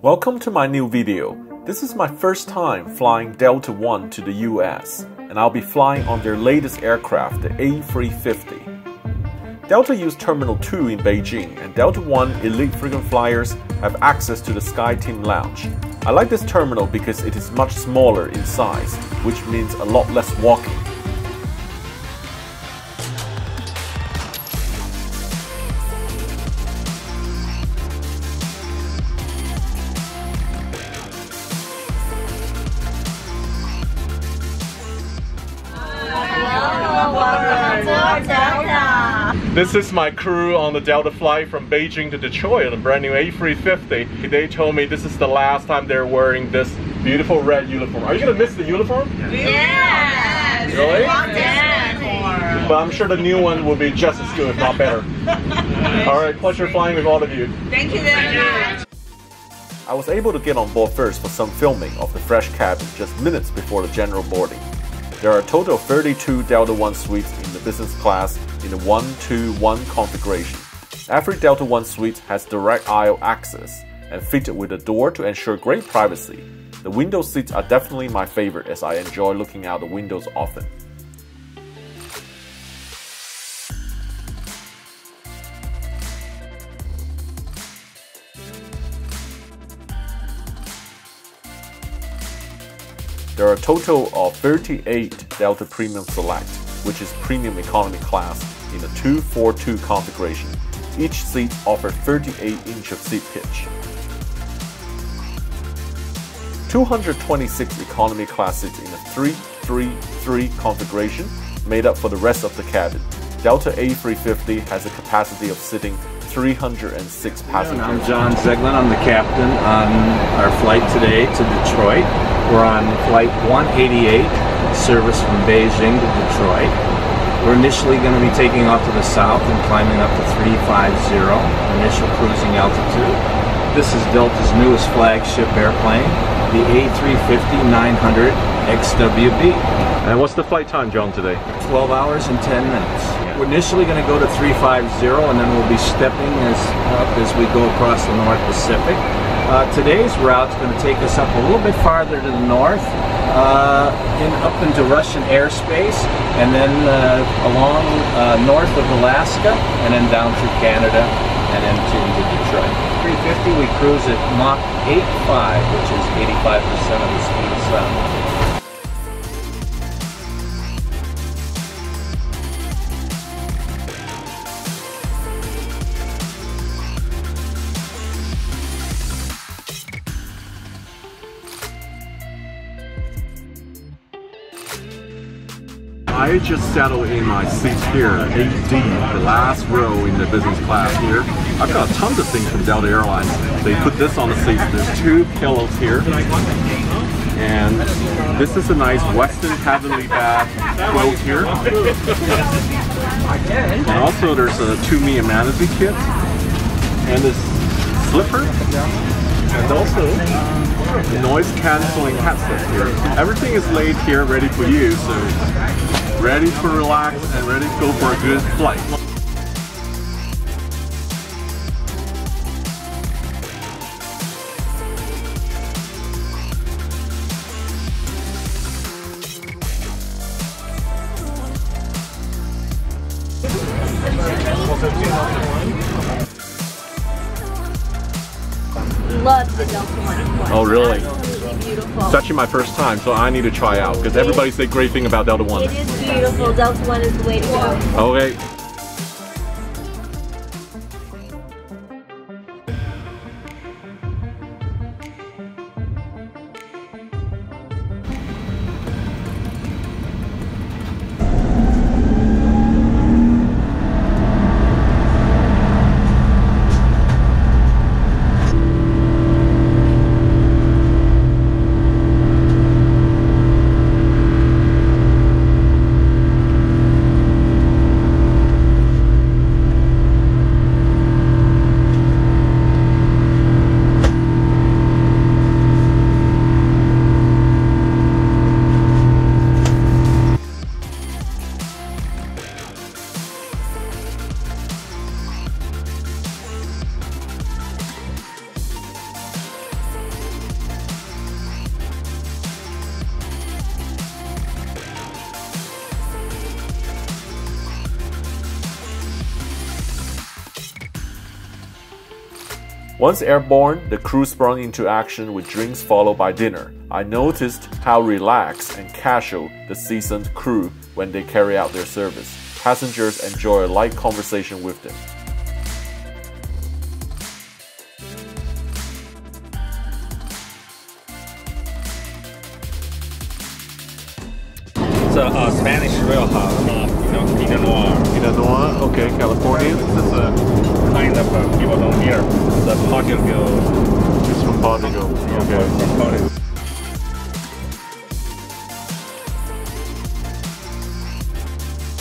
Welcome to my new video. This is my first time flying Delta 1 to the US, and I'll be flying on their latest aircraft, the A350. Delta use Terminal 2 in Beijing, and Delta 1 elite frequent flyers have access to the SkyTeam Lounge. I like this terminal because it is much smaller in size, which means a lot less walking. This is my crew on the Delta flight from Beijing to Detroit on the brand new A350. They told me this is the last time they're wearing this beautiful red uniform. Are you going to miss the uniform? Yes! Really? Yes. But I'm sure the new one will be just as good, if not better. Alright, pleasure flying with all of you. Thank you very much. I was able to get on board first for some filming of the fresh cabin just minutes before the general boarding. There are a total of 32 Delta 1 suites in the business class in the 1-2-1 configuration. Every Delta 1 suite has direct aisle access and fitted with a door to ensure great privacy. The window seats are definitely my favorite as I enjoy looking out the windows often. There are a total of 38 Delta Premium Select, which is premium economy class in a 2-4-2 configuration. Each seat offers 38 inches of seat pitch. 226 economy class seats in a 3-3-3 configuration made up for the rest of the cabin. Delta A350 has a capacity of sitting 306 passengers. I'm John Zeglin. I'm the captain on our flight today to Detroit. We're on flight 188, service from Beijing to Detroit. We're initially going to be taking off to the south and climbing up to 350, initial cruising altitude. This is Delta's newest flagship airplane, the A350-900 XWB. And what's the flight time, John, today? 12 hours and 10 minutes. We're initially going to go to 350 and then we'll be stepping up as we go across the North Pacific. Today's route is going to take us up a little bit farther to the north, up into Russian airspace, and then along north of Alaska, and then down through Canada, and into Detroit. 350, we cruise at Mach 8.5, which is 85% of the speed of sound. I just settled in my seat here, 8D, the last row in the business class here. I've got tons of things from Delta Air Lines. They put this on the seats. There's 2 pillows here. And this is a nice Western Heavenly Bath quilt here. And also there's a 2-me amenity kit. And this slipper. And also the noise cancelling headset here. Everything is laid here ready for you, so ready to relax and ready to go for a good flight. Love the Delta 1. Oh, really? Absolutely beautiful. It's actually my first time, so I need to try out because everybody says great thing about Delta 1. It is beautiful. Delta 1 is the way to go. Okay. Once airborne, the crew sprung into action with drinks followed by dinner. I noticed how relaxed and casual the seasoned crew when they carry out their service. Passengers enjoy a light conversation with them. It's a Spanish real hot, Pinot Noir. Pinot Noir, okay, California. This is a kind of people don't hear. The Portugal. It's from Portugal. Okay. From Portugal.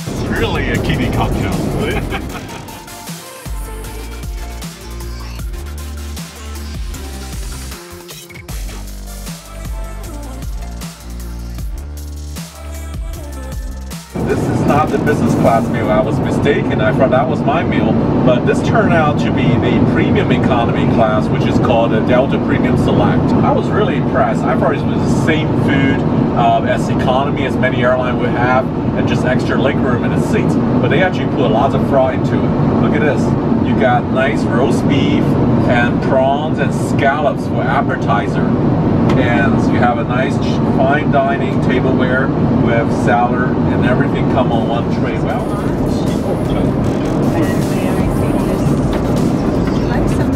It's really a kiddie cocktail. This is not the business class meal. I was mistaken. I thought that was my meal. But this turned out to be the premium economy class, which is called a Delta Premium Select. I was really impressed. I thought it was the same food as economy as many airlines would have, and just extra legroom in the seats. But they actually put lots of thought into it. Look at this. You got nice roast beef and prawns and scallops for appetizer. And you have a nice fine dining tableware with salad and everything come on one tray. Well, Like some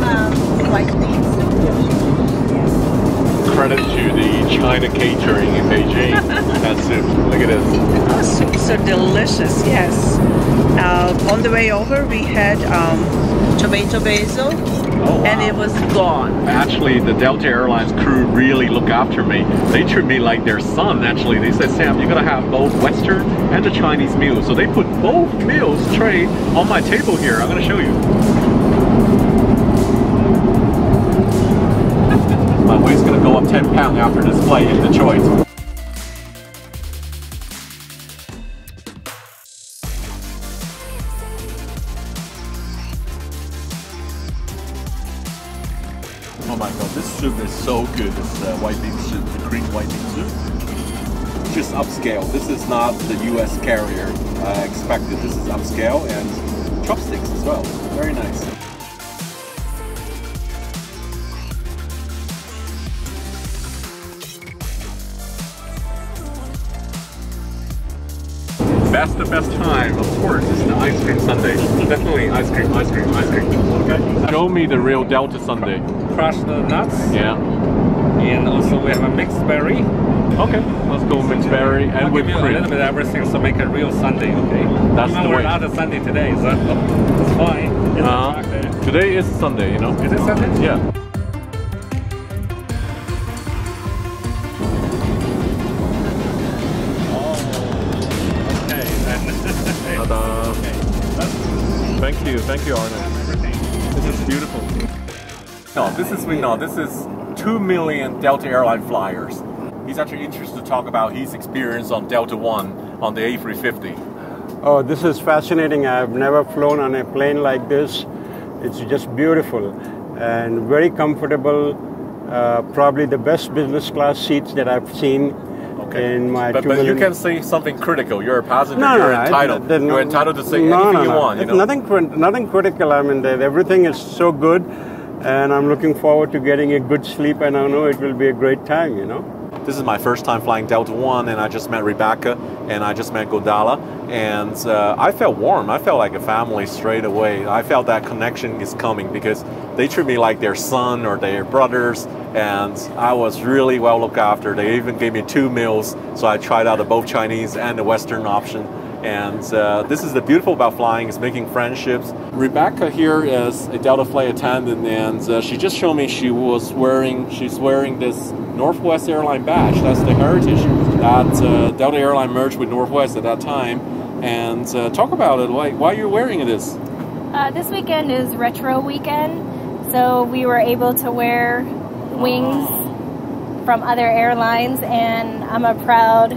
white beans. Credit to the China catering in Beijing. That's it. Look at this. Oh, so delicious, yes. On the way over, we had tomato basil, and it was gone. Actually, the Delta Airlines crew really look after me. They treat me like their son, actually. They said, Sam, you're gonna have both Western and the Chinese meals. So they put both meals tray on my table here. I'm gonna show you. My weight's gonna go up 10 pounds after this flight in the Chui. Oh my god, this soup is so good. This white bean soup, the Korean white bean soup. Just upscale. This is not the US carrier I expected. This is upscale and chopsticks as well. Very nice. That's the best time, of course, is the ice cream sundae. Definitely ice cream, ice cream, ice cream. Okay. Show me the real Delta sundae. Crushed nuts. Yeah. And also we have a mixed berry. Okay, let's go mixed berry and I'll whipped give you cream. a little bit of everything to make a real sundae, okay? That's Even the we're way. not a Sunday today, so it's fine. It's chocolate. Today is Sunday, you know? Is it Sunday? Yeah. Thank you, Arne. This is beautiful. No, this is 2 million Delta Airline flyers. He's actually interested to talk about his experience on Delta One on the A350. Oh, this is fascinating. I've never flown on a plane like this. It's just beautiful and very comfortable. Probably the best business class seats that I've seen. In my but you can say something critical. You're a passenger. No, you're entitled. You're entitled to say anything you want. You know? Nothing critical. I mean, everything is so good, and I'm looking forward to getting a good sleep. And I know it will be a great time. You know. This is my first time flying Delta One, and I just met Rebecca, and I just met Godala, and I felt warm. I felt like a family straight away. I felt that connection is coming because they treat me like their son or their brothers, and I was really well looked after. They even gave me 2 meals, so I tried out both Chinese and the Western option. And this is the beautiful about flying, is making friendships. Rebecca here is a Delta flight attendant, and she just showed me she's wearing this Northwest airline badge. That's the heritage that Delta Airline merged with Northwest at that time. And talk about it. Why you're wearing this? This weekend is retro weekend, so we were able to wear wings from other airlines, and I'm a proud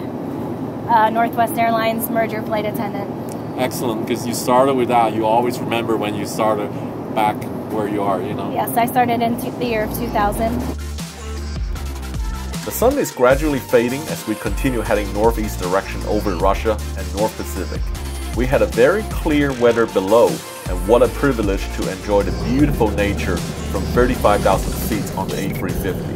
Northwest Airlines merger flight attendant. Excellent, because you started with that. You always remember when you started back where you are, you know? Yes, I started in the year of 2000. The sun is gradually fading as we continue heading northeast direction over Russia and North Pacific. We had a very clear weather below, and what a privilege to enjoy the beautiful nature from 35,000 seats on the A350.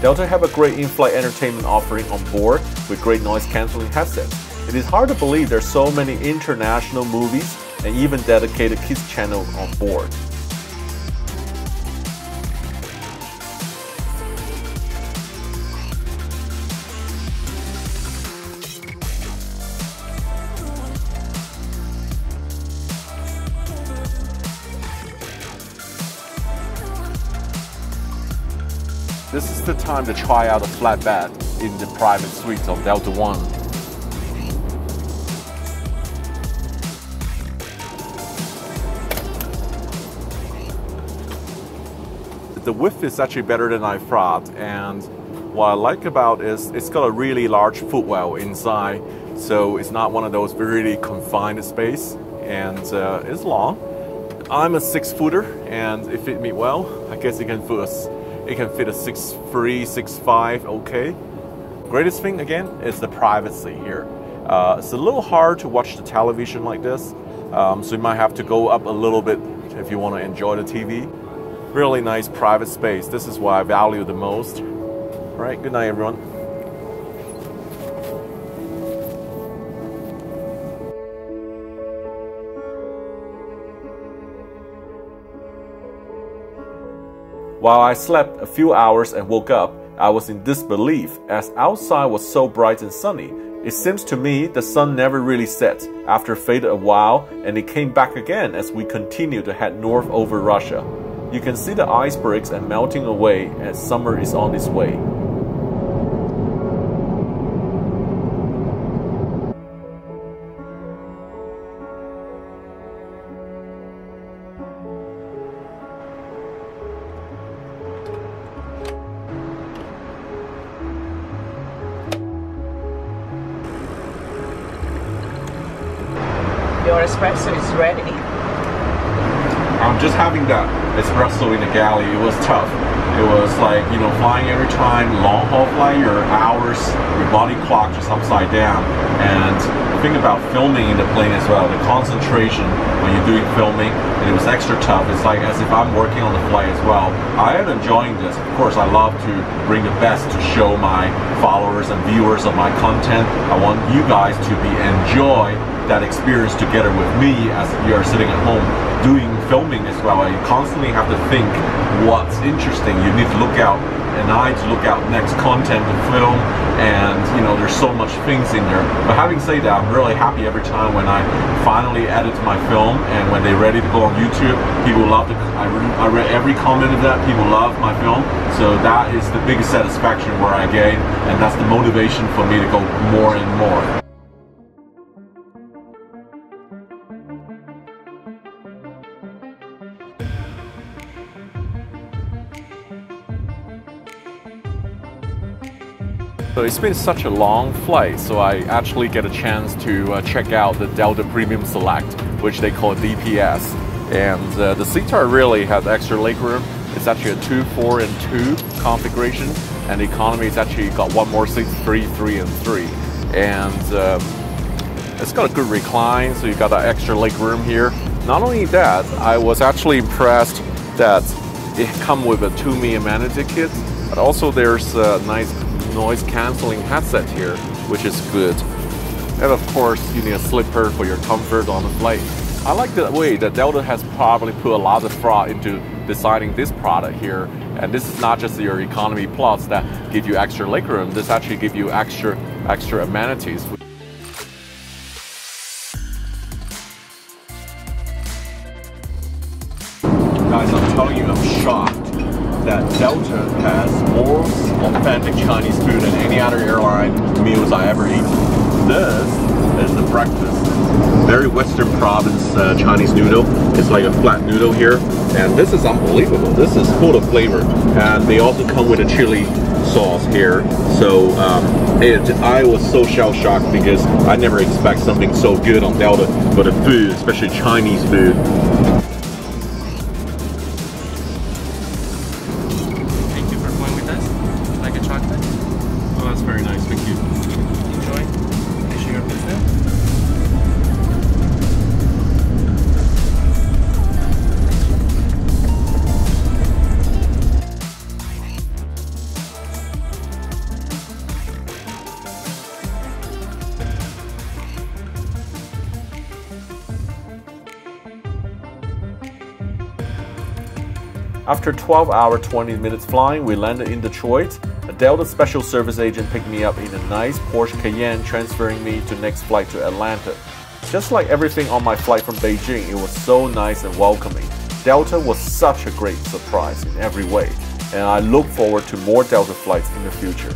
Delta have a great in-flight entertainment offering on board with great noise-canceling headsets. It is hard to believe there's so many international movies and even dedicated kids channels on board. This is the time to try out a flat bed in the private suites of Delta One. The width is actually better than I thought, and what I like about it is it's got a really large footwell inside, so it's not one of those really confined space, and it's long. I'm a 6-footer, and it fit me well. I guess it can fit a 6'3", 6'5", okay. Greatest thing again is the privacy here. It's a little hard to watch the television like this, so you might have to go up a little bit if you want to enjoy the TV. Really nice private space. This is what I value the most. All right, good night everyone. While I slept a few hours and woke up, I was in disbelief as outside was so bright and sunny. It seems to me the sun never really set after faded a while, and it came back again as we continued to head north over Russia. You can see the icebergs and melting away as summer is on its way. Your espresso is ready. I'm just having that espresso in the galley. It was tough. It was like, you know, flying every time, long haul flight, your hours, your body clock just upside down. And the thing about filming in the plane as well, the concentration when you're doing filming, and it was extra tough. It's like as if I'm working on the flight as well. I am enjoying this. Of course, I love to bring the best to show my followers and viewers of my content. I want you guys to enjoy that experience together with me as you are sitting at home doing filming as well. You constantly have to think what's interesting. You need to look out an eye to look out next content to film, and you know there's so much things in there. But having said that, I'm really happy every time when I finally edit my film and when they're ready to go on YouTube. People love it. I read every comment of that. People love my film, so that is the biggest satisfaction where I gain, and that's the motivation for me to go more and more. So it's been such a long flight, so I actually get a chance to check out the Delta Premium Select, which they call DPS. And the seats are really have extra legroom. It's actually a 2, 4, and 2 configuration, and the economy is actually got one more seat, 3, 3, and 3. And it's got a good recline, so you got that extra legroom here. Not only that, I was actually impressed that it comes with a TUMI amenity kit, but also there's a nice noise cancelling headset here, which is good. And of course, you need a slipper for your comfort on the flight. I like the way that Delta has probably put a lot of thought into designing this product here. And this is not just your economy plus that give you extra legroom. This actually give you extra amenities. Guys, I'm telling you, I'm shocked that Delta has more authentic Chinese food than any other airline meals I ever eat. This and the breakfast. Very Western province Chinese noodle. It's like a flat noodle here, and this is unbelievable. This is full of flavor, and they also come with a chili sauce here. So I was so shell-shocked because I never expect something so good on Delta, but the food, especially Chinese food. Thank you for going with us. Like a chocolate? Oh, that's very nice. Thank you. Enjoy. Finish your business. After 12 hours 20 minutes flying, we landed in Detroit. A Delta special service agent picked me up in a nice Porsche Cayenne, transferring me to next flight to Atlanta. Just like everything on my flight from Beijing, it was so nice and welcoming. Delta was such a great surprise in every way, and I look forward to more Delta flights in the future.